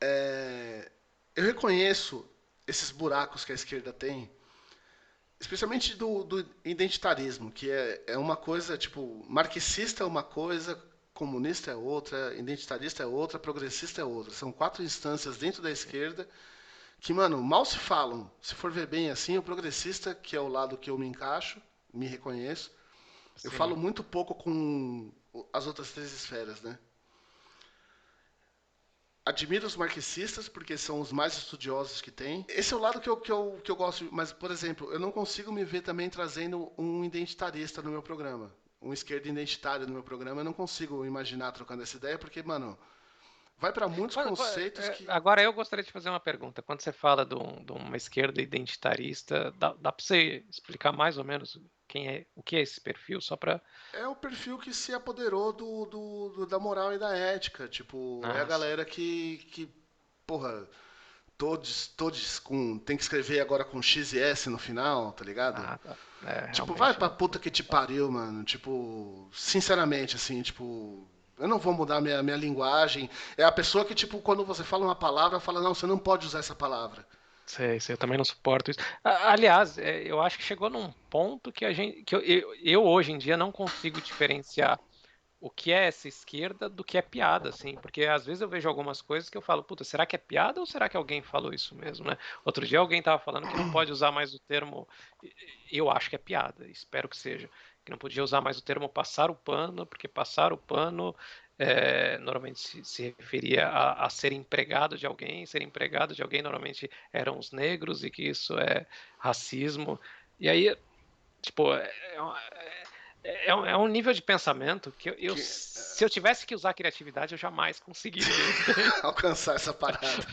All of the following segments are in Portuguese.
É, eu reconheço esses buracos que a esquerda tem, especialmente do identitarismo, que é uma coisa, tipo, marxista é uma coisa, comunista é outra, identitarista é outra, progressista é outra. São quatro instâncias dentro da esquerda que, mano, mal se falam. Se for ver bem assim, o progressista, que é o lado que eu me encaixo, me reconheço, eu falo Sim. muito pouco com as outras três esferas, né? Admiro os marxistas, porque são os mais estudiosos que tem. Esse é o lado que eu gosto, mas, por exemplo, eu não consigo me ver também trazendo um identitarista no meu programa. Um esquerdo identitário no meu programa, eu não consigo imaginar trocando essa ideia, porque, mano, vai para muitos conceitos que. Agora eu gostaria de fazer uma pergunta. Quando você fala de uma esquerda identitarista, dá para você explicar mais ou menos o que é esse perfil, só para... É o perfil que se apoderou da moral e da ética. Tipo, é a Ah, sim. galera que porra, todos tem que escrever agora com X e S no final, tá ligado? Ah, tá. É, Tipo, vai realmente. pra puta que te pariu, mano. Tipo, sinceramente, assim, tipo, eu não vou mudar minha linguagem. É a pessoa que, tipo, quando você fala uma palavra, fala, não, você não pode usar essa palavra. Sei, sei, eu também não suporto isso. Aliás, eu acho que chegou num ponto que a gente, que eu hoje em dia não consigo diferenciar o que é essa esquerda do que é piada, assim, porque às vezes eu vejo algumas coisas que eu falo, puta, será que é piada ou será que alguém falou isso mesmo, né? Outro dia alguém tava falando que não pode usar mais o termo, eu acho que é piada, espero que seja, que não podia usar mais o termo passar o pano, porque passar o pano normalmente se referia a ser empregado de alguém, ser empregado de alguém normalmente eram os negros e que isso é racismo. E aí, tipo, é um nível de pensamento que Que se eu tivesse que usar a criatividade, eu jamais conseguiria, entende? alcançar essa parada.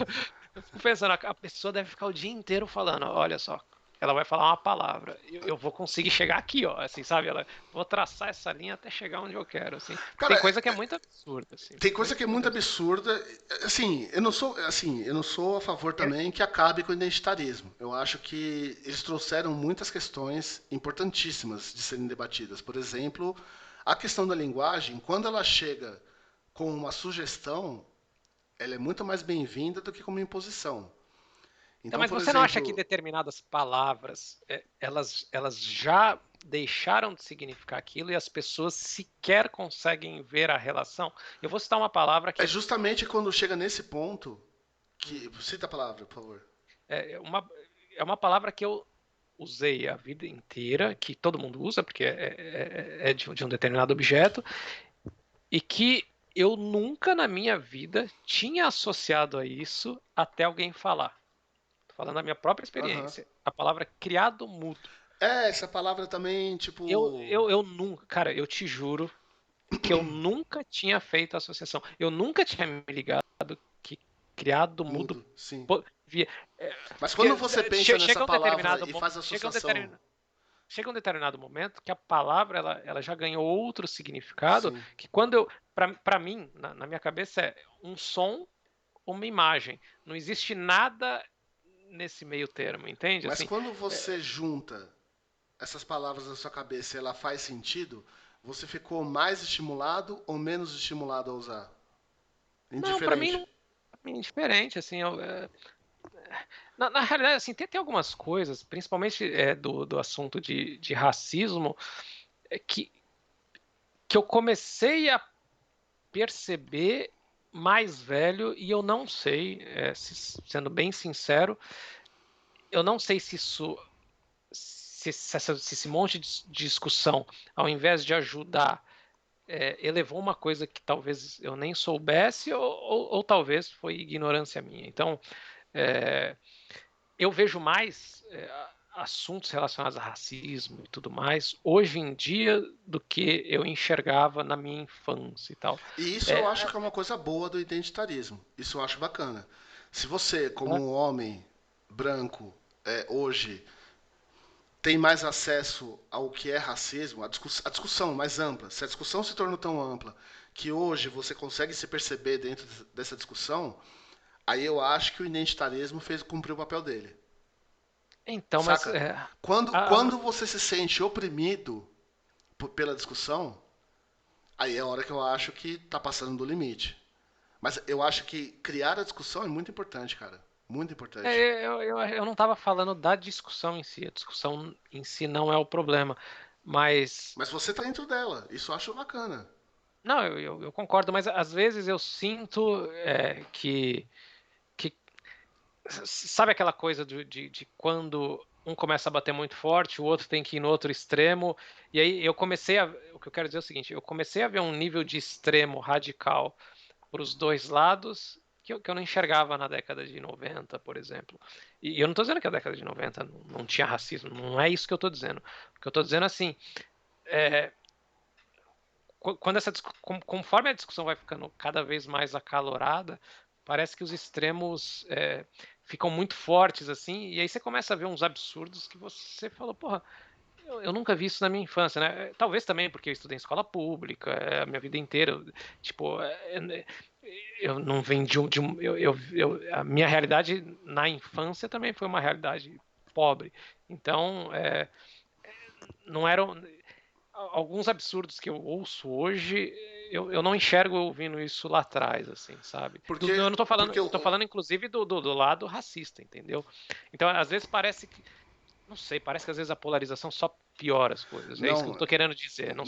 Eu fico pensando, a pessoa deve ficar o dia inteiro falando, olha só, ela vai falar uma palavra, eu vou conseguir chegar aqui, ó, assim, sabe? Vou traçar essa linha até chegar onde eu quero, assim, porque Cara, tem coisa que é muito absurda, assim, tem tem coisa coisa que é que, meu muito Deus. absurda. Eu não sou a favor É, também que acabe com o identitarismo. Eu acho que eles trouxeram muitas questões importantíssimas de serem debatidas. Por exemplo, a questão da linguagem, quando ela chega com uma sugestão, ela é muito mais bem-vinda do que como imposição. então, Então, mas por você não acha que exemplo, determinadas palavras, elas já deixaram de significar aquilo e as pessoas sequer conseguem ver a relação? Eu vou citar uma palavra é que justamente quando chega nesse ponto hum, que. Cita a palavra, por favor. é é uma, é uma palavra que eu usei a vida inteira, que todo mundo usa, porque é de um determinado objeto, e que eu nunca na minha vida tinha associado a isso até alguém falar. Tô falando da minha própria Aham. experiência. A palavra criado mudo. É, essa palavra também, tipo. Eu nunca, cara, eu te juro que eu nunca tinha feito a associação. Eu nunca tinha me ligado que criado mudo Mudo, sim. via. Mas Porque quando você pensa nessa palavra e faz associação, chega um determinado momento que a palavra ela já ganhou outro significado sim. que quando eu para mim na minha cabeça é um som, uma imagem. Não existe nada nesse meio termo, entende? Mas Assim, quando você junta essas palavras na sua cabeça e ela faz sentido, você ficou mais estimulado ou menos estimulado a usar? não, para mim Indiferente. não é indiferente, assim, na realidade, assim, tem algumas coisas, principalmente do assunto de racismo, que eu comecei a perceber mais velho e eu não sei, sendo bem sincero, eu não sei se isso, se esse monte de discussão, ao invés de ajudar, elevou uma coisa que talvez eu nem soubesse ou talvez foi ignorância minha. Então, é, eu vejo mais assuntos relacionados a racismo e tudo mais hoje em dia do que eu enxergava na minha infância e tal. E isso eu É, acho que é uma coisa boa do identitarismo. Isso eu acho bacana. Se você, como né? um homem branco, hoje, tem mais acesso ao que é racismo, a discussão mais ampla, se a discussão se tornou tão ampla que hoje você consegue se perceber dentro dessa discussão, aí eu acho que o identitarismo fez cumprir o papel dele. Então, mas Saca? Quando, a- quando você se sente oprimido pela discussão, aí é a hora que eu acho que tá passando do limite. Mas eu acho que criar a discussão é muito importante, cara. Muito importante. Eu não estava falando da discussão em si, a discussão em si não é o problema, mas Mas você tá dentro dela. Isso eu acho bacana. não, eu concordo, mas às vezes eu sinto que sabe aquela coisa de quando um começa a bater muito forte, o outro tem que ir no outro extremo, e aí o que eu quero dizer é o seguinte, eu comecei a ver um nível de extremo radical para os dois lados que eu não enxergava na década de 90, por exemplo. E eu não estou dizendo que a década de 90 não tinha racismo, não é isso que eu estou dizendo. O que eu estou dizendo é assim, é, quando conforme a discussão vai ficando cada vez mais acalorada, parece que os extremos ficam muito fortes assim, e aí você começa a ver uns absurdos que você falou, porra, eu nunca vi isso na minha infância, né? Talvez também porque eu estudei em escola pública, a minha vida inteira, tipo, eu não venho a minha realidade na infância também foi uma realidade pobre, então não eram alguns absurdos que eu ouço hoje, eu não enxergo ouvindo isso lá atrás, assim, sabe? Porque, Eu não tô falando, porque eu tô falando inclusive do lado racista, entendeu? Então, às vezes parece que, não sei, parece que às vezes a polarização só piora as coisas. É isso que eu não, tô querendo dizer. Não